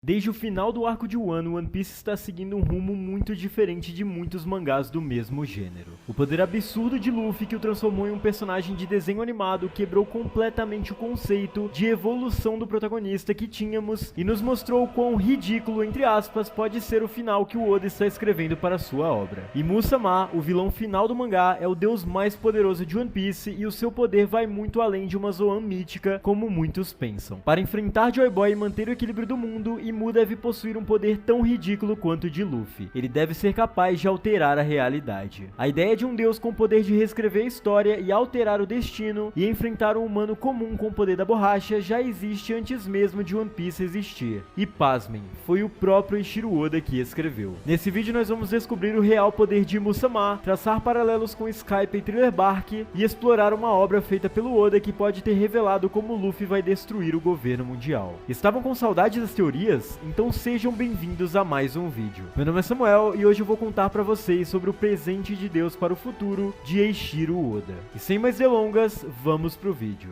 Desde o final do arco de Wano, One Piece está seguindo um rumo muito diferente de muitos mangás do mesmo gênero. O poder absurdo de Luffy, que o transformou em um personagem de desenho animado, quebrou completamente o conceito de evolução do protagonista que tínhamos e nos mostrou o quão ridículo, entre aspas, pode ser o final que o Oda está escrevendo para sua obra. E Musamá, o vilão final do mangá, é o deus mais poderoso de One Piece e o seu poder vai muito além de uma Zoan mítica, como muitos pensam. Para enfrentar Joy Boy e manter o equilíbrio do mundo, Imu deve possuir um poder tão ridículo quanto o de Luffy. Ele deve ser capaz de alterar a realidade. A ideia de um deus com o poder de reescrever a história e alterar o destino e enfrentar um humano comum com o poder da borracha já existe antes mesmo de One Piece existir. E pasmem, foi o próprio Eiichiro Oda que escreveu. Nesse vídeo nós vamos descobrir o real poder de Musamá, traçar paralelos com Skype e Thriller Bark e explorar uma obra feita pelo Oda que pode ter revelado como Luffy vai destruir o governo mundial. Estavam com saudade das teorias? Então sejam bem-vindos a mais um vídeo. Meu nome é Samuel e hoje eu vou contar pra vocês sobre o presente de Deus para o futuro de Eiichiro Oda. E sem mais delongas, vamos pro vídeo.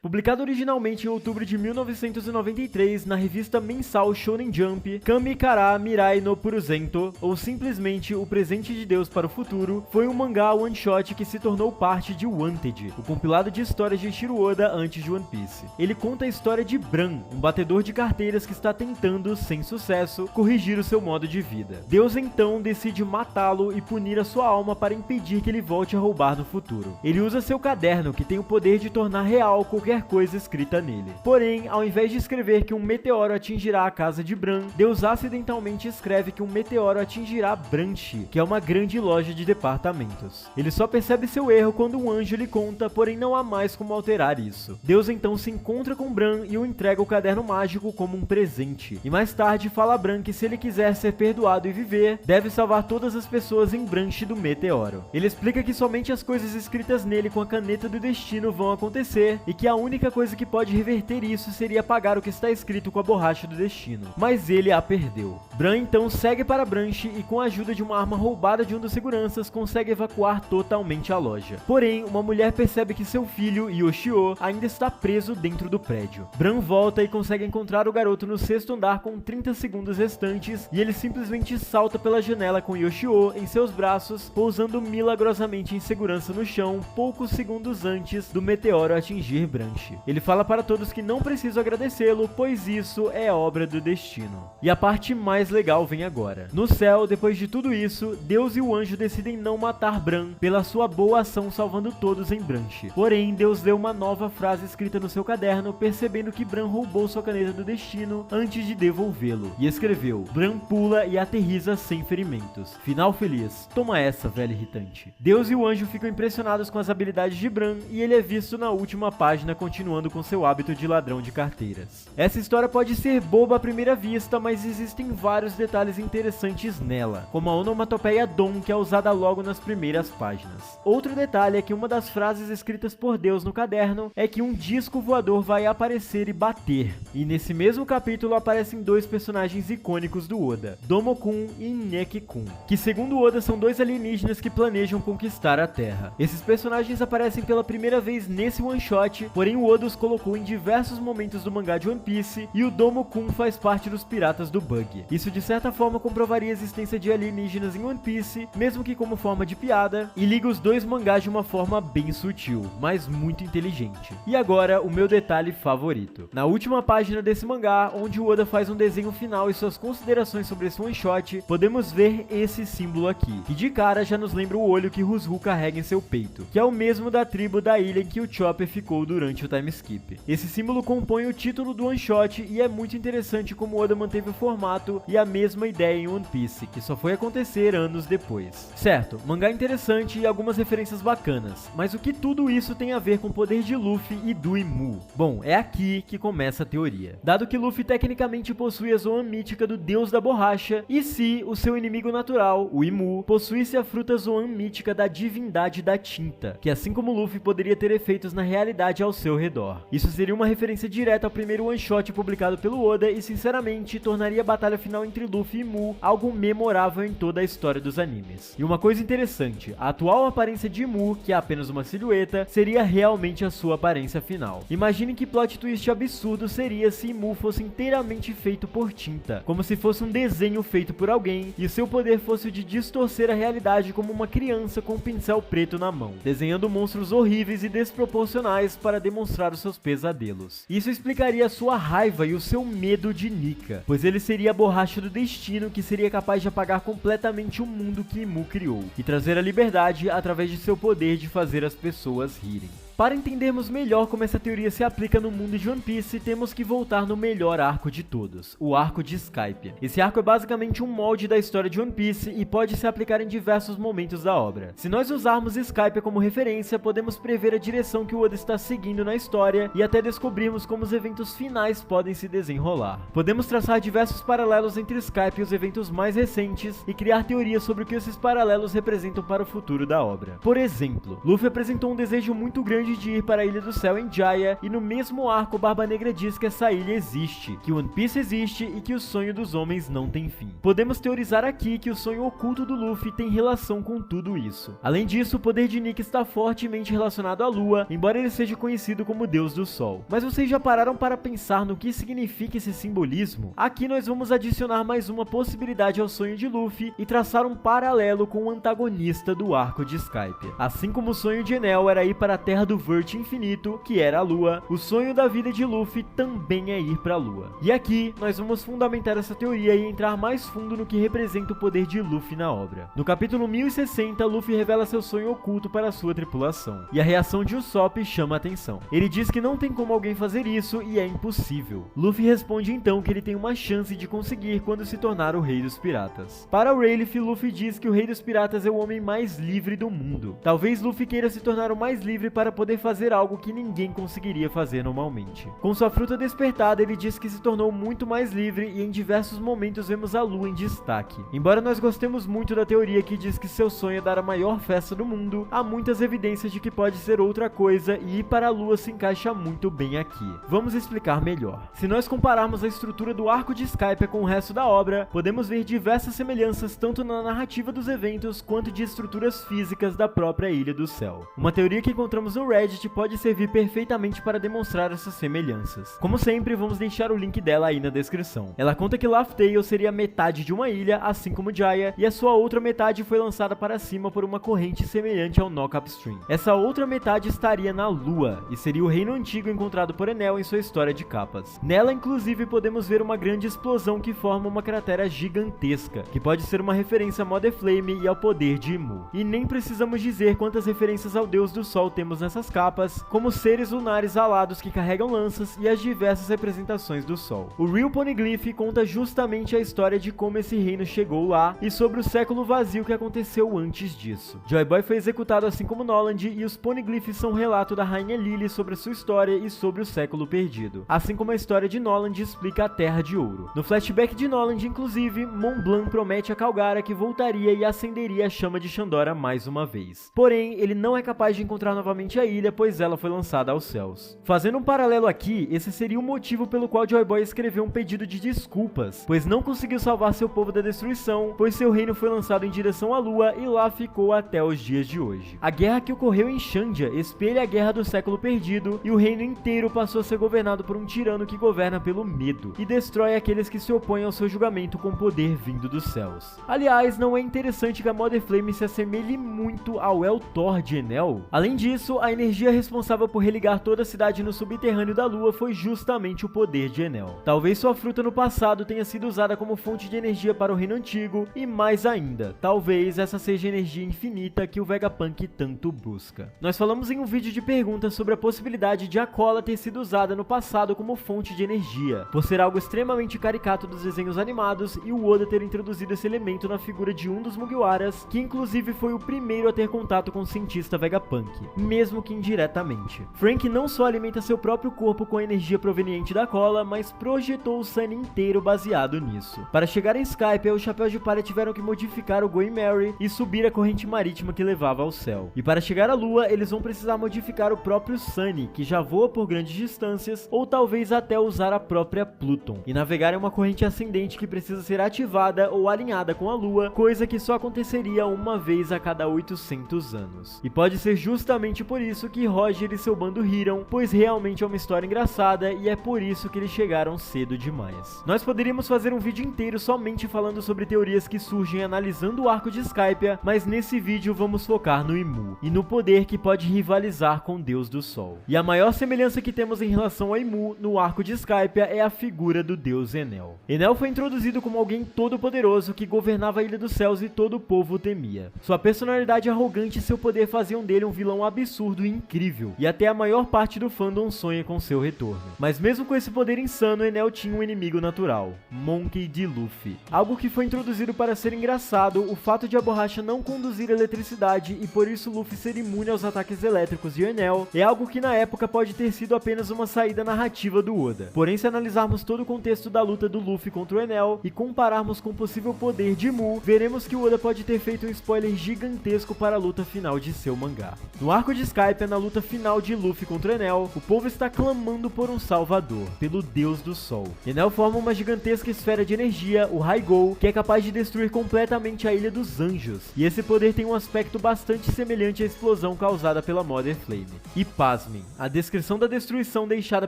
Publicado originalmente em outubro de 1993 na revista mensal Shonen Jump, Kami Kara Mirai no Puruzento, ou simplesmente O Presente de Deus para o Futuro, foi um mangá one-shot que se tornou parte de Wanted, o compilado de histórias de Eiichiro Oda antes de One Piece. Ele conta a história de Bran, um batedor de carteiras que está tentando, sem sucesso, corrigir o seu modo de vida. Deus então decide matá-lo e punir a sua alma para impedir que ele volte a roubar no futuro. Ele usa seu caderno, que tem o poder de tornar real qualquer coisa escrita nele. Porém, ao invés de escrever que um meteoro atingirá a casa de Bran, Deus acidentalmente escreve que um meteoro atingirá Branchi, que é uma grande loja de departamentos. Ele só percebe seu erro quando um anjo lhe conta, porém não há mais como alterar isso. Deus então se encontra com Bran e o entrega o caderno mágico como um presente. E mais tarde fala a Bran que se ele quiser ser perdoado e viver, deve salvar todas as pessoas em Branchi do meteoro. Ele explica que somente as coisas escritas nele com a caneta do destino vão acontecer e que a única coisa que pode reverter isso seria apagar o que está escrito com a borracha do destino. Mas ele a perdeu. Bran então segue para Branchi e com a ajuda de uma arma roubada de um dos seguranças consegue evacuar totalmente a loja. Porém, uma mulher percebe que seu filho, Yoshio, ainda está preso dentro do prédio. Bran volta e consegue encontrar o garoto no 6º andar com 30 segundos restantes e ele simplesmente salta pela janela com Yoshio em seus braços, pousando milagrosamente em segurança no chão poucos segundos antes do meteoro atingir Branchi. Ele fala para todos que não precisam agradecê-lo, pois isso é obra do destino. E a parte mais legal vem agora. No céu, depois de tudo isso, Deus e o anjo decidem não matar Bran pela sua boa ação salvando todos em Branchi. Porém, Deus leu uma nova frase escrita no seu caderno, percebendo que Bran roubou sua caneta do destino antes de devolvê-lo. E escreveu: Bran pula e aterriza sem ferimentos. Final feliz. Toma essa, velho irritante. Deus e o anjo ficam impressionados com as habilidades de Bran e ele é visto na última página continuando com seu hábito de ladrão de carteiras. Essa história pode ser boba à primeira vista, mas existem vários detalhes interessantes nela, como a onomatopeia Dom, que é usada logo nas primeiras páginas. Outro detalhe é que uma das frases escritas por Deus no caderno é que um disco voador vai aparecer e bater. E nesse mesmo capítulo aparecem dois personagens icônicos do Oda, Domo-kun e Ineki-kun, que segundo Oda são dois alienígenas que planejam conquistar a Terra. Esses personagens aparecem pela primeira vez nesse one-shot, porém o Oda os colocou em diversos momentos do mangá de One Piece e o Domo-kun faz parte dos piratas do Bug. Isso de certa forma comprovaria a existência de alienígenas em One Piece, mesmo que como forma de piada, e liga os dois mangás de uma forma bem sutil, mas muito inteligente. E agora, o meu detalhe favorito. Na última página desse mangá, onde o Oda faz um desenho final e suas considerações sobre esse one-shot, podemos ver esse símbolo aqui, que de cara já nos lembra o olho que Rusru carrega em seu peito, que é o mesmo da tribo da ilha em que o Chopper ficou durante o time skip. Esse símbolo compõe o título do one shot e é muito interessante como Oda manteve o formato e a mesma ideia em One Piece, que só foi acontecer anos depois. Certo, mangá interessante e algumas referências bacanas, mas o que tudo isso tem a ver com o poder de Luffy e do Imu? Bom, é aqui que começa a teoria. Dado que Luffy tecnicamente possui a Zoan mítica do deus da borracha, e se o seu inimigo natural, o Imu, possuísse a fruta Zoan mítica da divindade da tinta, que assim como Luffy poderia ter efeitos na realidade aos seu redor. Isso seria uma referência direta ao primeiro one-shot publicado pelo Oda e, sinceramente, tornaria a batalha final entre Luffy e Mu algo memorável em toda a história dos animes. E uma coisa interessante, a atual aparência de Mu, que é apenas uma silhueta, seria realmente a sua aparência final. Imagine que plot twist absurdo seria se Mu fosse inteiramente feito por tinta, como se fosse um desenho feito por alguém, e seu poder fosse o de distorcer a realidade como uma criança com um pincel preto na mão, desenhando monstros horríveis e desproporcionais para demonstrar os seus pesadelos. Isso explicaria a sua raiva e o seu medo de Nika, pois ele seria a borracha do destino que seria capaz de apagar completamente o mundo que Mu criou, e trazer a liberdade através de seu poder de fazer as pessoas rirem. Para entendermos melhor como essa teoria se aplica no mundo de One Piece, temos que voltar no melhor arco de todos, o arco de Skypiea. Esse arco é basicamente um molde da história de One Piece e pode se aplicar em diversos momentos da obra. Se nós usarmos Skypiea como referência, podemos prever a direção que o Oda está seguindo na história e até descobrirmos como os eventos finais podem se desenrolar. Podemos traçar diversos paralelos entre Skypiea e os eventos mais recentes e criar teorias sobre o que esses paralelos representam para o futuro da obra. Por exemplo, Luffy apresentou um desejo muito grande de ir para a Ilha do Céu em Jaya, e no mesmo arco Barba Negra diz que essa ilha existe, que One Piece existe e que o sonho dos homens não tem fim. Podemos teorizar aqui que o sonho oculto do Luffy tem relação com tudo isso. Além disso, o poder de Nika está fortemente relacionado à Lua, embora ele seja conhecido como Deus do Sol. Mas vocês já pararam para pensar no que significa esse simbolismo? Aqui nós vamos adicionar mais uma possibilidade ao sonho de Luffy e traçar um paralelo com o antagonista do arco de Skypiea. Assim como o sonho de Enel era ir para a Terra do Vert Infinito, que era a Lua, o sonho da vida de Luffy também é ir para a Lua. E aqui nós vamos fundamentar essa teoria e entrar mais fundo no que representa o poder de Luffy na obra. No capítulo 1060, Luffy revela seu sonho oculto para sua tripulação, e a reação de Usopp chama a atenção. Ele diz que não tem como alguém fazer isso e é impossível. Luffy responde então que ele tem uma chance de conseguir quando se tornar o Rei dos Piratas. Para Rayleigh, Luffy diz que o Rei dos Piratas é o homem mais livre do mundo. Talvez Luffy queira se tornar o mais livre para poder fazer algo que ninguém conseguiria fazer normalmente. Com sua fruta despertada, ele diz que se tornou muito mais livre e em diversos momentos vemos a Lua em destaque. Embora nós gostemos muito da teoria que diz que seu sonho é dar a maior festa do mundo, há muitas evidências de que pode ser outra coisa e ir para a Lua se encaixa muito bem aqui. Vamos explicar melhor. Se nós compararmos a estrutura do arco de Skypiea com o resto da obra, podemos ver diversas semelhanças tanto na narrativa dos eventos quanto de estruturas físicas da própria Ilha do Céu. Uma teoria que encontramos no Reddit pode servir perfeitamente para demonstrar essas semelhanças. Como sempre, vamos deixar o link dela aí na descrição. Ela conta que Laugh Tale seria metade de uma ilha, assim como Jaya, e a sua outra metade foi lançada para cima por uma corrente semelhante ao Knock Upstream. Essa outra metade estaria na Lua, e seria o reino antigo encontrado por Enel em sua história de capas. Nela, inclusive, podemos ver uma grande explosão que forma uma cratera gigantesca, que pode ser uma referência a Mother Flame e ao poder de Mu. E nem precisamos dizer quantas referências ao Deus do Sol temos nessas capas, como seres lunares alados que carregam lanças e as diversas representações do Sol. O Real Poneglyph conta justamente a história de como esse reino chegou lá e sobre o século vazio que aconteceu antes disso. Joy Boy foi executado assim como Noland, e os Poneglyphs são um relato da Rainha Lily sobre a sua história e sobre o século perdido, assim como a história de Noland explica a Terra de Ouro. No flashback de Noland, inclusive, Mont Blanc promete a Calgara que voltaria e acenderia a chama de Shandora mais uma vez. Porém, ele não é capaz de encontrar novamente a ilha, pois ela foi lançada aos céus. Fazendo um paralelo aqui, esse seria o motivo pelo qual Joy Boy escreveu um pedido de desculpas, pois não conseguiu salvar seu povo da destruição, pois seu reino foi lançado em direção à Lua e lá ficou até os dias de hoje. A guerra que ocorreu em Shandia espelha a guerra do século perdido, e o reino inteiro passou a ser governado por um tirano que governa pelo medo e destrói aqueles que se opõem ao seu julgamento com poder vindo dos céus. Aliás, não é interessante que a Mother Flame se assemelhe muito ao El Thor de Enel? Além disso, a energia responsável por religar toda a cidade no subterrâneo da Lua foi justamente o poder de Enel. Talvez sua fruta no passado tenha sido usada como fonte de energia para o reino antigo, e mais ainda, talvez essa seja a energia infinita que o Vegapunk tanto busca. Nós falamos em um vídeo de perguntas sobre a possibilidade de a cola ter sido usada no passado como fonte de energia, por ser algo extremamente caricato dos desenhos animados, e o Oda ter introduzido esse elemento na figura de um dos Mugiwaras, que inclusive foi o primeiro a ter contato com o cientista Vegapunk, mesmo que indiretamente. Frank não só alimenta seu próprio corpo com a energia proveniente da cola, mas projetou o Sunny inteiro baseado nisso. Para chegar em Skypiea, os Chapéus de Palha tiveram que modificar o Going Merry e subir a corrente marítima que levava ao céu. E para chegar à Lua, eles vão precisar modificar o próprio Sunny, que já voa por grandes distâncias, ou talvez até usar a própria Pluton, e navegar em uma corrente ascendente que precisa ser ativada ou alinhada com a Lua, coisa que só aconteceria uma vez a cada 800 anos. E pode ser justamente por isso que Roger e seu bando riram, pois realmente é uma história engraçada e é por isso que eles chegaram cedo demais. Nós poderíamos fazer um vídeo inteiro somente falando sobre teorias que surgem analisando o arco de Skypiea, mas nesse vídeo vamos focar no Imu, e no poder que pode rivalizar com o Deus do Sol. E a maior semelhança que temos em relação ao Imu no arco de Skypiea é a figura do deus Enel. Enel foi introduzido como alguém todo-poderoso que governava a Ilha dos Céus e todo o povo o temia. Sua personalidade arrogante e seu poder faziam dele um vilão absurdo e incrível, e até a maior parte do fandom sonha com seu retorno. Mas mesmo com esse poder insano, Enel tinha um inimigo natural, Monkey D. Luffy. Algo que foi introduzido para ser engraçado, o fato de a borracha não conduzir eletricidade e por isso Luffy ser imune aos ataques elétricos de Enel, é algo que na época pode ter sido apenas uma saída narrativa do Oda. Porém, se analisarmos todo o contexto da luta do Luffy contra o Enel e compararmos com o possível poder de Mu, veremos que o Oda pode ter feito um spoiler gigantesco para a luta final de seu mangá. No arco de Skypiea, na luta final de Luffy contra Enel, o povo está clamando por um salvador, pelo Deus do Sol. Enel forma uma gigantesca esfera de energia, o Raigou, que é capaz de destruir completamente a Ilha dos Anjos, e esse poder tem um aspecto bastante semelhante à explosão causada pela Mother Flame. E pasmem, a descrição da destruição deixada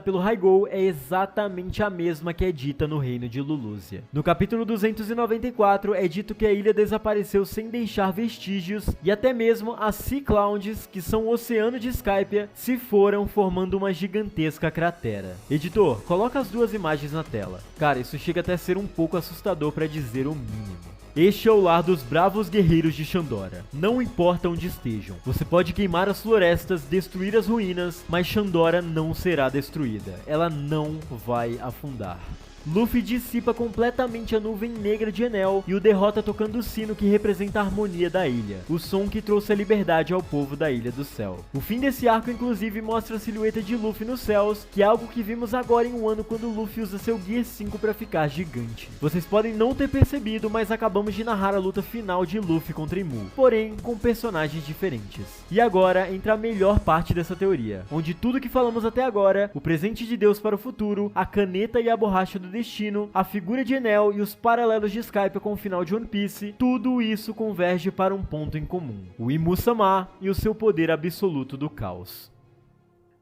pelo Raigou é exatamente a mesma que é dita no reino de Lulusia. No capítulo 294 é dito que a ilha desapareceu sem deixar vestígios, e até mesmo as Sea Clouds, que são o oceano de Skypiea, se foram formando uma gigantesca cratera. Editor, coloca as duas imagens na tela. Cara, isso chega até a ser um pouco assustador para dizer o mínimo. Este é o lar dos bravos guerreiros de Shandora. Não importa onde estejam. Você pode queimar as florestas, destruir as ruínas, mas Shandora não será destruída. Ela não vai afundar. Luffy dissipa completamente a nuvem negra de Enel e o derrota tocando o sino que representa a harmonia da ilha, o som que trouxe a liberdade ao povo da Ilha do Céu. O fim desse arco inclusive mostra a silhueta de Luffy nos céus, que é algo que vimos agora em Wano quando Luffy usa seu Gear 5 para ficar gigante. Vocês podem não ter percebido, mas acabamos de narrar a luta final de Luffy contra Imu, porém com personagens diferentes. E agora entra a melhor parte dessa teoria, onde tudo que falamos até agora, o presente de Deus para o futuro, a caneta e a borracha do destino, a figura de Enel e os paralelos de Skypiea com o final de One Piece, tudo isso converge para um ponto em comum: o Imu-sama e o seu poder absoluto do caos.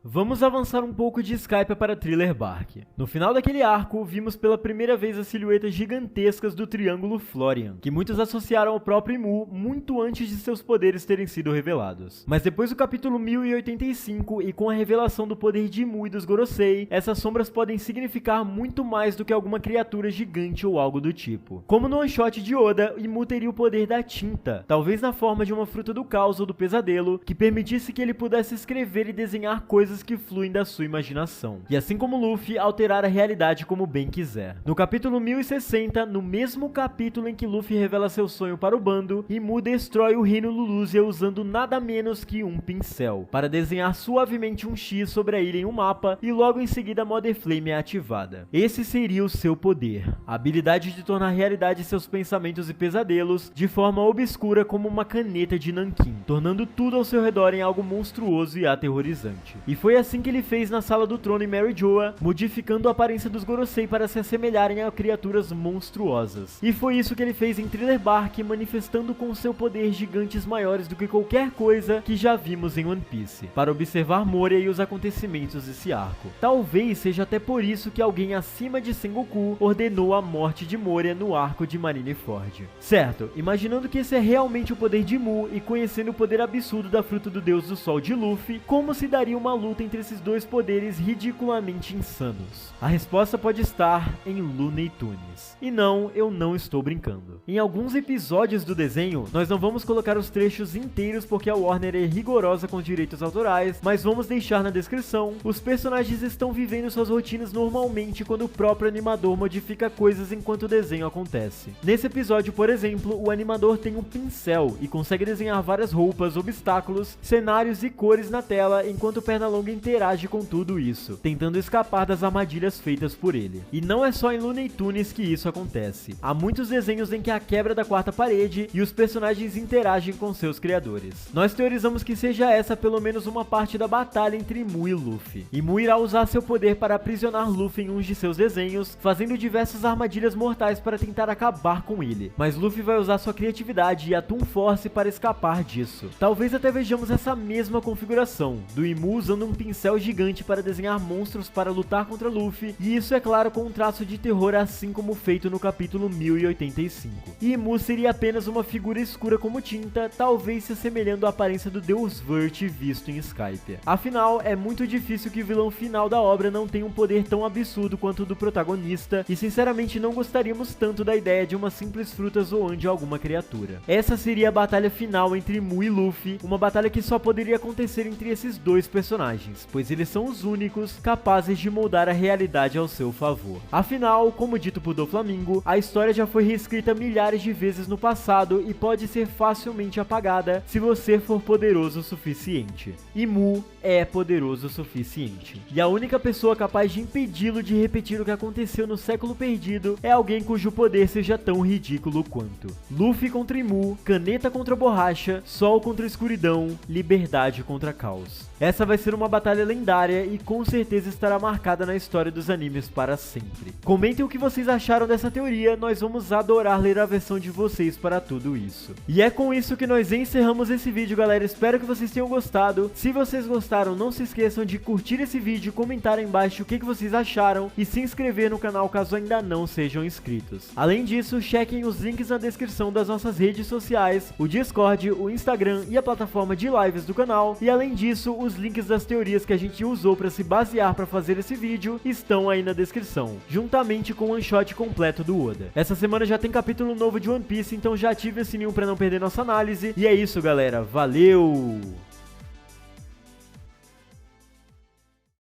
Vamos avançar um pouco de Skypiea para Thriller Bark. No final daquele arco, vimos pela primeira vez as silhuetas gigantescas do Triângulo Florian, que muitos associaram ao próprio Imu muito antes de seus poderes terem sido revelados. Mas depois do capítulo 1085 e com a revelação do poder de Imu e dos Gorosei, essas sombras podem significar muito mais do que alguma criatura gigante ou algo do tipo. Como no one-shot de Oda, Imu teria o poder da tinta, talvez na forma de uma fruta do caos ou do pesadelo, que permitisse que ele pudesse escrever e desenhar coisas que fluem da sua imaginação, e assim como Luffy, alterar a realidade como bem quiser. No capítulo 1060, no mesmo capítulo em que Luffy revela seu sonho para o bando, Imu destrói o reino Lulusia usando nada menos que um pincel, para desenhar suavemente um X sobre a ilha em um mapa, e logo em seguida a Mother Flame é ativada. Esse seria o seu poder, a habilidade de tornar realidade seus pensamentos e pesadelos de forma obscura como uma caneta de nanquim, tornando tudo ao seu redor em algo monstruoso e aterrorizante. E foi assim que ele fez na Sala do Trono em Mary Joa, modificando a aparência dos Gorosei para se assemelharem a criaturas monstruosas. E foi isso que ele fez em Thriller Bark, manifestando com seu poder gigantes maiores do que qualquer coisa que já vimos em One Piece, para observar Moria e os acontecimentos desse arco. Talvez seja até por isso que alguém acima de Sengoku ordenou a morte de Moria no arco de Marineford. Certo, imaginando que esse é realmente o poder de Mu e conhecendo o poder absurdo da fruta do Deus do Sol de Luffy, como se daria uma luta luta entre esses dois poderes ridiculamente insanos? A resposta pode estar em Looney Tunes. E não, eu não estou brincando. Em alguns episódios do desenho, nós não vamos colocar os trechos inteiros porque a Warner é rigorosa com os direitos autorais, mas vamos deixar na descrição. Os personagens estão vivendo suas rotinas normalmente quando o próprio animador modifica coisas enquanto o desenho acontece. Nesse episódio, por exemplo, o animador tem um pincel e consegue desenhar várias roupas, obstáculos, cenários e cores na tela enquanto o Pernalonga interage com tudo isso, tentando escapar das armadilhas feitas por ele. E não é só em Looney Tunes que isso acontece. Há muitos desenhos em que há quebra da quarta parede e os personagens interagem com seus criadores. Nós teorizamos que seja essa pelo menos uma parte da batalha entre Mu e Luffy. E Mu irá usar seu poder para aprisionar Luffy em um de seus desenhos, fazendo diversas armadilhas mortais para tentar acabar com ele. Mas Luffy vai usar sua criatividade e a Toon Force para escapar disso. Talvez até vejamos essa mesma configuração, do Imu usando um pincel gigante para desenhar monstros para lutar contra Luffy, e isso é claro com um traço de terror assim como feito no capítulo 1085. E Imu seria apenas uma figura escura como tinta, talvez se assemelhando à aparência do Deus Vert visto em Skypiea. Afinal, é muito difícil que o vilão final da obra não tenha um poder tão absurdo quanto o do protagonista, e sinceramente não gostaríamos tanto da ideia de uma simples fruta zoando alguma criatura. Essa seria a batalha final entre Mu e Luffy, uma batalha que só poderia acontecer entre esses dois personagens, pois eles são os únicos capazes de moldar a realidade ao seu favor. Afinal, como dito por Doflamingo, a história já foi reescrita milhares de vezes no passado e pode ser facilmente apagada se você for poderoso o suficiente. E Mu é poderoso o suficiente. E a única pessoa capaz de impedi-lo de repetir o que aconteceu no século perdido é alguém cujo poder seja tão ridículo quanto. Luffy contra Imu, caneta contra borracha, sol contra escuridão, liberdade contra caos. Essa vai ser uma batalha lendária e com certeza estará marcada na história dos animes para sempre. Comentem o que vocês acharam dessa teoria, nós vamos adorar ler a versão de vocês para tudo isso. E é com isso que nós encerramos esse vídeo, galera, espero que vocês tenham gostado. Se vocês gostaram, não se esqueçam de curtir esse vídeo, comentar aí embaixo o que vocês acharam e se inscrever no canal caso ainda não sejam inscritos. Além disso, chequem os links na descrição das nossas redes sociais, o Discord, o Instagram e a plataforma de lives do canal, e além disso, os links das teorias que a gente usou para se basear para fazer esse vídeo estão aí na descrição, juntamente com o one shot completo do Oda. Essa semana já tem capítulo novo de One Piece, então já ative o sininho para não perder nossa análise, e é isso, galera, valeu!